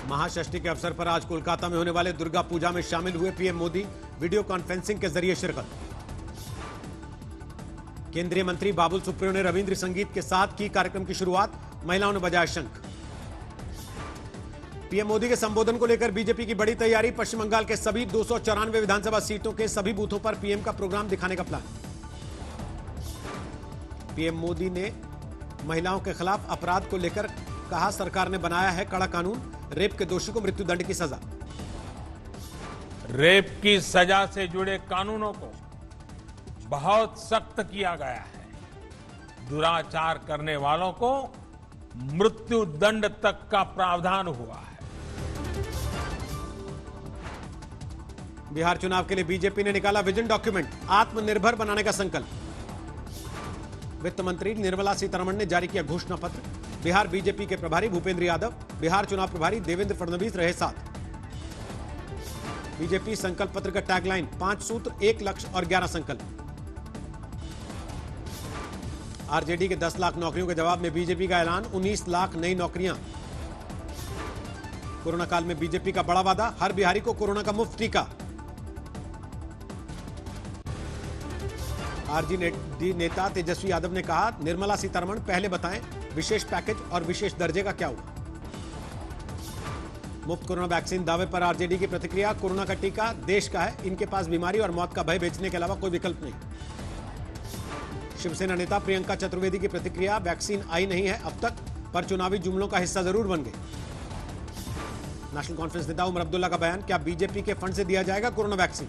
महाषष्ठी के अवसर पर आज कोलकाता में होने वाले दुर्गा पूजा में शामिल हुए पीएम मोदी, वीडियो कॉन्फ्रेंसिंग के जरिए शिरकत। केंद्रीय मंत्री बाबुल सुप्रियो ने रविंद्र संगीत के साथ की कार्यक्रम की शुरुआत, महिलाओं ने बजाया शंख। पीएम मोदी के संबोधन को लेकर बीजेपी की बड़ी तैयारी, पश्चिम बंगाल के सभी 294 विधानसभा सीटों के सभी बूथों पर पीएम का प्रोग्राम दिखाने का प्लान। पीएम मोदी ने महिलाओं के खिलाफ अपराध को लेकर कहा, सरकार ने बनाया है कड़ा कानून, रेप के दोषी को मृत्युदंड की सजा। रेप की सजा से जुड़े कानूनों को बहुत सख्त किया गया है। दुराचार करने वालों को मृत्यु दंड तक का प्रावधान हुआ है। बिहार चुनाव के लिए बीजेपी ने निकाला विजन डॉक्यूमेंट, आत्मनिर्भर बनाने का संकल्प। वित्त मंत्री निर्मला सीतारमण ने जारी किया घोषणा पत्र। बिहार बीजेपी के प्रभारी भूपेंद्र यादव, बिहार चुनाव प्रभारी देवेंद्र फडणवीस रहे साथ। बीजेपी संकल्प पत्र का टैगलाइन 5 सूत्र, 1 लक्ष्य और 11 संकल्प। आरजेडी के 10 लाख नौकरियों के जवाब में बीजेपी का ऐलान, 19 लाख नई नौकरियां। कोरोना काल में बीजेपी का बड़ा वादा, हर बिहारी को कोरोना का मुफ्त टीका। आरजेडी नेता तेजस्वी यादव ने कहा, निर्मला सीतारमण पहले बताएं विशेष पैकेज और विशेष दर्जे का क्या हुआ। मुफ्त कोरोना वैक्सीन दावे पर आरजेडी की प्रतिक्रिया, कोरोना का टीका देश का है, इनके पास बीमारी और मौत का भय बेचने के अलावा कोई विकल्प नहीं। शिवसेना नेता प्रियंका चतुर्वेदी की प्रतिक्रिया, वैक्सीन आई नहीं है अब तक, पर चुनावी जुमलों का हिस्सा जरूर बन गई। नेशनल कॉन्फ्रेंस नेता उमर अब्दुल्ला का बयान, क्या बीजेपी के फंड से दिया जाएगा कोरोना वैक्सीन।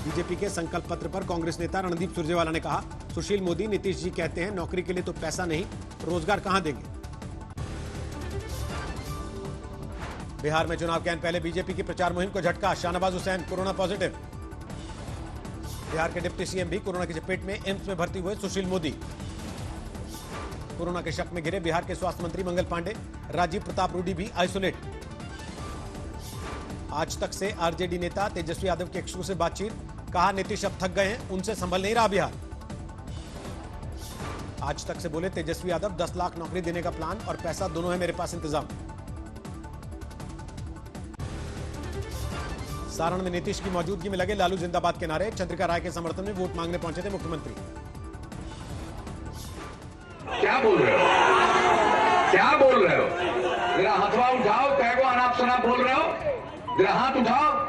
बीजेपी के संकल्प पत्र पर कांग्रेस नेता रणदीप सुरजेवाला ने कहा, सुशील मोदी नीतीश जी कहते हैं नौकरी के लिए तो पैसा नहीं, रोजगार कहां देंगे। बिहार में चुनाव के पहले बीजेपी की प्रचार मुहिम को झटका, शाहनवाज हुसैन कोरोना पॉजिटिव। बिहार के डिप्टी सीएम भी कोरोना की चपेट में, एम्स में भर्ती हुए सुशील मोदी। कोरोना के शक में घिरे बिहार के स्वास्थ्य मंत्री मंगल पांडे, राजीव प्रताप रूडी भी आइसोलेट। आज तक से आरजेडी नेता तेजस्वी यादव की एक्सक्लूसिव बातचीत, कहा नीतीश अब थक गए हैं, उनसे संभल नहीं रहा बिहार। आज तक से बोले तेजस्वी यादव, 10 लाख नौकरी देने का प्लान और पैसा दोनों है मेरे पास इंतजाम। सारण में नीतीश की मौजूदगी में लगे लालू जिंदाबाद के नारे, चंद्रिका राय के समर्थन में वोट मांगने पहुंचे थे मुख्यमंत्री। क्या बोल रहे हो, क्या बोल रहे हो, जरा हथवा उठाओ, कैगो अनाप शनाप बोल रहे हो, जरा हाथ उठाओ।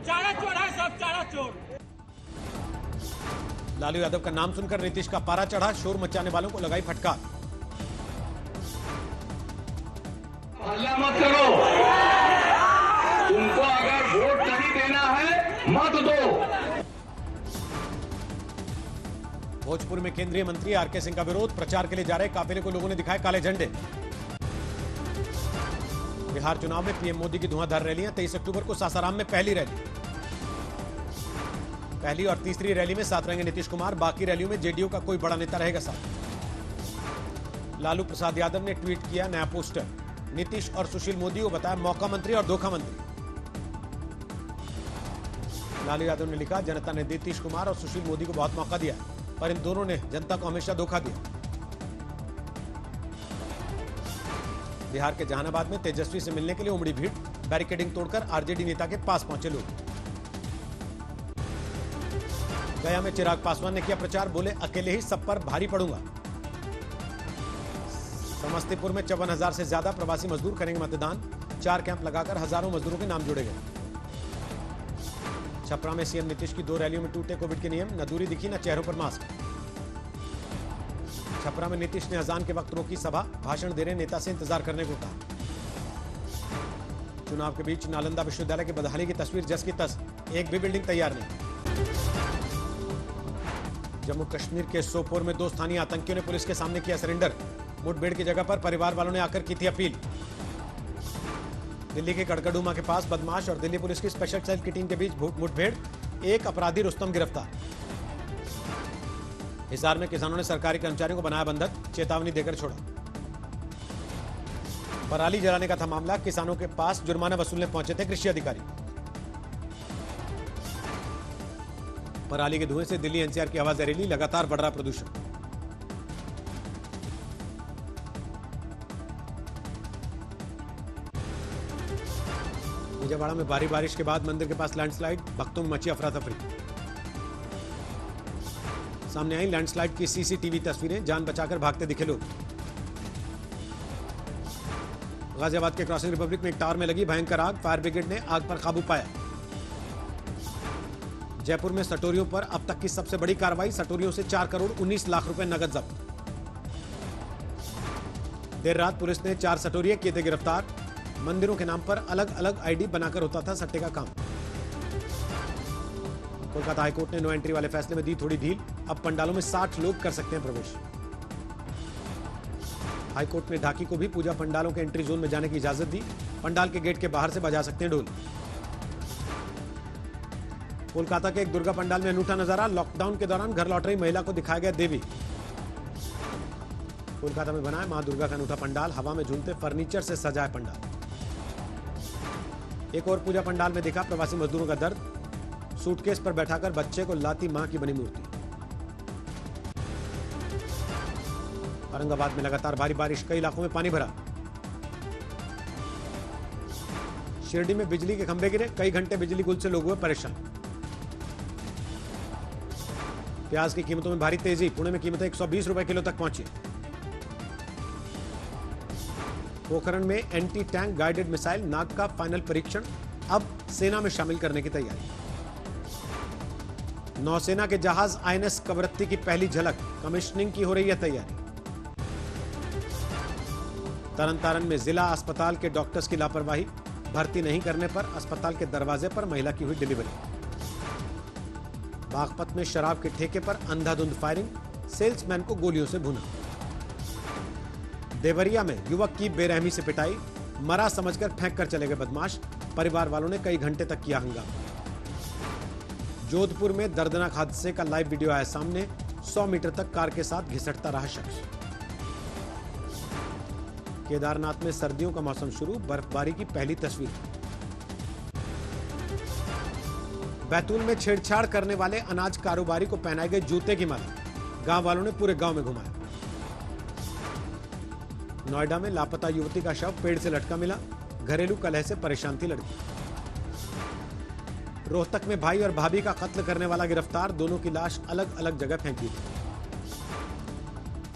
चारा चोर है सब, चारा चोर। लालू यादव का नाम सुनकर नीतीश का पारा चढ़ा, शोर मचाने वालों को लगाई फटकार। हल्ला मत करो, तुमको अगर वोट नहीं देना है मत दो। भोजपुर में केंद्रीय मंत्री आरके सिंह का विरोध, प्रचार के लिए जा रहे काफिले को लोगों ने दिखाए काले झंडे। बिहार चुनाव में पीएम मोदी की धुआंधार रैलियां, 23 अक्टूबर को सासाराम में पहली रैली। पहली और तीसरी रैली में साथ रहेंगे नीतीश कुमार, बाकी रैलियों में जेडीयू का कोई बड़ा नेता रहेगा साथ। लालू प्रसाद यादव ने ट्वीट किया नया पोस्टर, नीतीश और सुशील मोदी को बताया मौका मंत्री और धोखा मंत्री। लालू यादव ने लिखा, जनता ने नीतीश कुमार और सुशील मोदी को बहुत मौका दिया, पर इन दोनों ने जनता को हमेशा धोखा दिया। बिहार के जहानाबाद में तेजस्वी से मिलने के लिए उमड़ी भीड़, बैरिकेडिंग तोड़कर आरजेडी नेता के पास पहुंचे लोग। गया में चिराग पासवान ने किया प्रचार, बोले अकेले ही सब पर भारी पड़ूंगा। समस्तीपुर में 54,000 से ज्यादा प्रवासी मजदूर करेंगे मतदान, 4 कैंप लगाकर हजारों मजदूरों के नाम जोड़े गए। छपरा में सीएम नीतीश की 2 रैलियों में टूटे कोविड के नियम, न दूरी दिखी न चेहरों पर मास्क। छपरा में नीतीश ने अजान के वक्त रोकी सभा, भाषण दे रहे नेता से इंतजार करने को कहा। चुनाव के बीच नालंदा विश्वविद्यालय की बदहाली की तस्वीर जस की तस, एक भी बिल्डिंग तैयार नहीं। जम्मू कश्मीर के सोपोर में 2 स्थानीय आतंकियों ने पुलिस के सामने किया सरेंडर, मुठभेड़ की जगह पर परिवार वालों ने आकर की थी अपील। दिल्ली के कड़कड़ुमा के पास बदमाश और दिल्ली पुलिस की स्पेशल सेल की टीम के बीच मुठभेड़, एक अपराधी रुस्तम गिरफ्तार। हिसार में किसानों ने सरकारी कर्मचारियों को बनाया बंधक, चेतावनी देकर छोड़ा। पराली जलाने का था मामला, किसानों के पास जुर्माना वसूलने पहुंचे थे कृषि अधिकारी। पराली के धुएं से दिल्ली एनसीआर की हवा जहरीली, लगातार बढ़ रहा प्रदूषण। विजयवाड़ा में भारी बारिश के बाद मंदिर के पास लैंडस्लाइड, भक्तों में मची अफरा तफरी। सामने आई लैंडस्लाइड की सीसीटीवी तस्वीरें, जान बचाकर भागते दिखे लोग। गाजियाबाद के क्रॉसिंग रिपब्लिक में एक टावर में लगी भयंकर आग, फायर ब्रिगेड ने आग पर काबू पाया। जयपुर में सटोरियों पर अब तक की सबसे बड़ी कार्रवाई, सटोरियों से 4 करोड़ 19 लाख रुपए नगद जब्त। देर रात पुलिस ने 4 सटोरिये किए थे गिरफ्तार। मंदिरों के नाम पर अलग अलग आईडी बनाकर होता था सट्टे का काम। कोलकाता हाईकोर्ट ने नो एंट्री वाले फैसले में दी थोड़ी ढील, अब पंडालों में 60 लोग कर सकते हैं प्रवेश। हाईकोर्ट ने ढाकी को भी पूजा पंडालों के एंट्री जोन में जाने की इजाजत दी, पंडाल के गेट के बाहर से बजा सकते हैं ढोल। कोलकाता के एक दुर्गा पंडाल में अनूठा नजारा, लॉकडाउन के दौरान घर लौट रही महिला को दिखाया गया देवी। कोलकाता में बना है मां दुर्गा का अनूठा पंडाल, हवा में झूमते फर्नीचर से सजा है पंडाल। एक और पूजा पंडाल में दिखा प्रवासी मजदूरों का दर्द, सूटकेस पर बैठाकर बच्चे को लाती मां की बनी मूर्ति। औरंगाबाद में लगातार भारी बारिश, कई इलाकों में पानी भरा। शिरडी में बिजली के खंभे गिरे, कई घंटे बिजली गुल से लोग हुए परेशान। प्याज की कीमतों में भारी तेजी, पुणे में कीमतें 120 रुपए किलो तक पहुंची। पोखरण में एंटी टैंक गाइडेड मिसाइल नाग का फाइनल परीक्षण, अब सेना में शामिल करने की तैयारी। नौसेना के जहाज आईएनएस कवरत्ती की पहली झलक, कमिश्निंग की हो रही है तैयारी। तरन में जिला अस्पताल के डॉक्टर्स की लापरवाही, भर्ती नहीं करने पर अस्पताल के दरवाजे पर महिला की हुई डिलीवरी। बागपत में शराब के ठेके पर अंधाधुंध फायरिंग, सेल्समैन को गोलियों से भूना। देवरिया में युवक की बेरहमी से पिटाई, मरा समझकर फेंक कर चले गए बदमाश, परिवार वालों ने कई घंटे तक किया हंगामा। जोधपुर में दर्दनाक हादसे का लाइव वीडियो आया सामने, 100 मीटर तक कार के साथ घिसटता रहा शख्स। केदारनाथ में सर्दियों का मौसम शुरू, बर्फबारी की पहली तस्वीर। बैतूल में छेड़छाड़ करने वाले अनाज कारोबारी को पहनाए गए जूते की माला, गांव वालों ने पूरे गांव में घुमाया। नोएडा में लापता युवती का शव पेड़ से लटका मिला, घरेलू कलह से परेशान थी लड़की। रोहतक में भाई और भाभी का कत्ल करने वाला गिरफ्तार, दोनों की लाश अलग अलग जगह फेंक दी थी।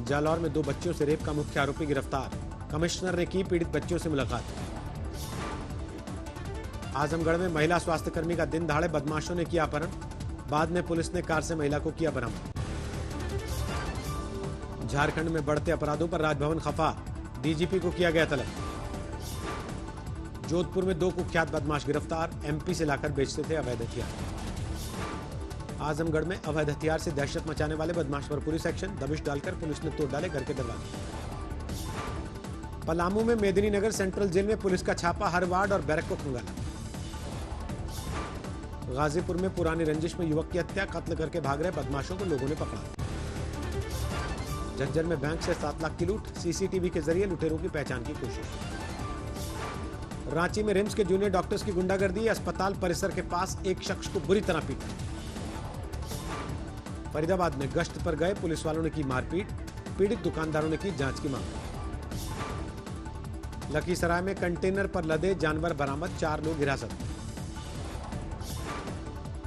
जालौर में 2 बच्चियों से रेप का मुख्य आरोपी गिरफ्तार, कमिश्नर ने की पीड़ित बच्चियों से मुलाकात। आजमगढ़ में महिला स्वास्थ्यकर्मी का दिन दहाड़े बदमाशों ने किया अपहरण, बाद में पुलिस ने कार से महिला को किया बरामद। झारखंड में बढ़ते अपराधों पर राजभवन खफा, डीजीपी को किया गया तलब। जोधपुर में 2 कुख्यात बदमाश गिरफ्तार, एमपी से लाकर बेचते थे अवैध हथियार। आजमगढ़ में अवैध हथियार से दहशत मचाने वाले बदमाश पर पुलिस एक्शन, दबिश डालकर पुलिस ने तोड़ डाले घर के दरवाजे। पलामू में मेदिनीनगर सेंट्रल जेल में पुलिस का छापा, हर वार्ड और बैरक को खंगाला। गाजीपुर में पुरानी रंजिश में युवक की हत्या, कत्ल करके भाग रहे बदमाशों को लोगों ने पकड़ा। झज्जर में बैंक से 7 लाख की लूट, सीसीटीवी के जरिए लुटेरों की पहचान की कोशिश। रांची में रिम्स के जूनियर डॉक्टर्स की गुंडागर्दी, अस्पताल परिसर के पास एक शख्स को बुरी तरह पीटा। फरीदाबाद में गश्त पर गए पुलिस वालों ने की मारपीट, पीड़ित दुकानदारों ने की जांच की मांग। लखीसराय में कंटेनर पर लदे जानवर बरामद, 4 लोग हिरासत में।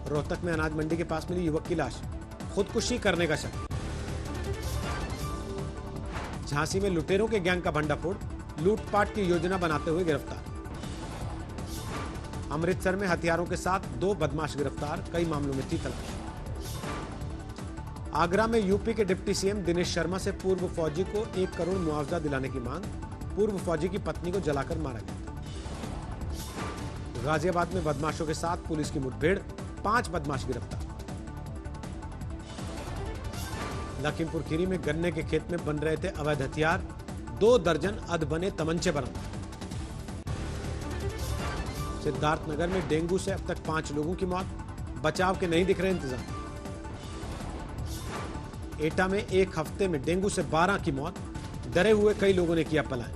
रोहतक में अनाज मंडी के पास मिली युवक की लाश, खुदकुशी करने का शक। झांसी में लुटेरों के गैंग का भंडाफोड़, लूटपाट की योजना बनाते हुए गिरफ्तार। अमृतसर में हथियारों के साथ 2 बदमाश गिरफ्तार, कई मामलों में थी तलाश। आगरा में यूपी के डिप्टी सीएम दिनेश शर्मा से पूर्व फौजी को 1 करोड़ मुआवजा दिलाने की मांग, पूर्व फौजी की पत्नी को जलाकर मारा गया। गाजियाबाद में बदमाशों के साथ पुलिस की मुठभेड़, 5 बदमाश गिरफ्तार। लखीमपुर खीरी में गन्ने के खेत में बन रहे थे अवैध हथियार, 2 दर्जन अधबने तमंचे बरामद। सिद्धार्थनगर में डेंगू से अब तक 5 लोगों की मौत, बचाव के नहीं दिख रहे इंतजाम। एटा में 1 हफ्ते में डेंगू से 12 की मौत, डरे हुए कई लोगों ने किया पलायन।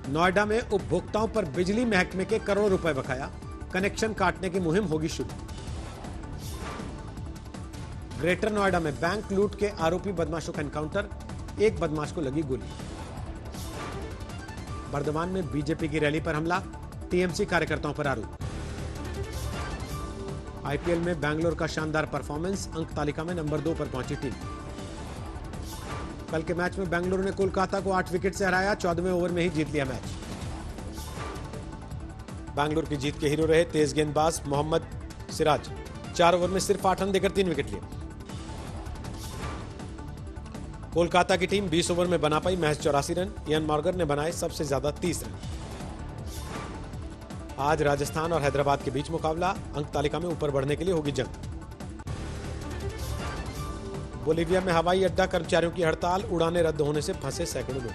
नोएडा में उपभोक्ताओं पर बिजली महकमे के करोड़ों रुपए बकाया, कनेक्शन काटने की मुहिम होगी शुरू। ग्रेटर नोएडा में बैंक लूट के आरोपी बदमाशों का एनकाउंटर, 1 बदमाश को लगी गोली। बर्धमान में बीजेपी की रैली पर हमला, टीएमसी कार्यकर्ताओं पर आरोप। आईपीएल में बैंगलोर का शानदार परफॉर्मेंस, अंक तालिका में नंबर 2 पर पहुंची टीम। कल के मैच में बेंगलुरु ने कोलकाता को 8 विकेट से हराया, 14वें ओवर में ही जीत लिया मैच। बेंगलुरु की जीत के हीरो रहे तेज गेंदबाज मोहम्मद सिराज, 4 ओवर में सिर्फ 8 रन देकर 3 विकेट लिए। कोलकाता की टीम 20 ओवर में बना पाई महज 84 रन, इयान मॉर्गन ने बनाए सबसे ज्यादा 30 रन। आज राजस्थान और हैदराबाद के बीच मुकाबला, अंक तालिका में ऊपर बढ़ने के लिए होगी जंग। बोलीविया में हवाई अड्डा कर्मचारियों की हड़ताल, उड़ानें रद्द होने से फंसे सैकड़ों लोग।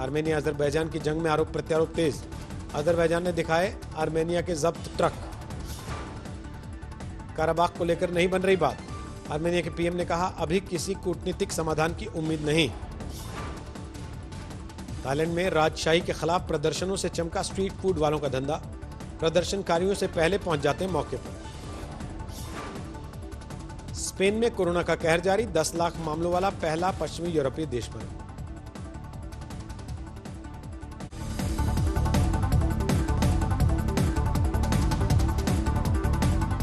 आर्मेनिया अजरबैजान की जंग में आरोप प्रत्यारोप तेज, अजरबैजान ने दिखाए आर्मेनिया के जब्त ट्रक। काराबाख को लेकर नहीं बन रही बात, आर्मेनिया के पीएम ने कहा अभी किसी कूटनीतिक समाधान की उम्मीद नहीं। थाईलैंड में राजशाही के खिलाफ प्रदर्शनों से चमका स्ट्रीट फूड वालों का धंधा, प्रदर्शनकारियों से पहले पहुंच जाते हैं मौके पर। स्पेन में कोरोना का कहर जारी, 10 लाख मामलों वाला पहला पश्चिमी यूरोपीय देश बना।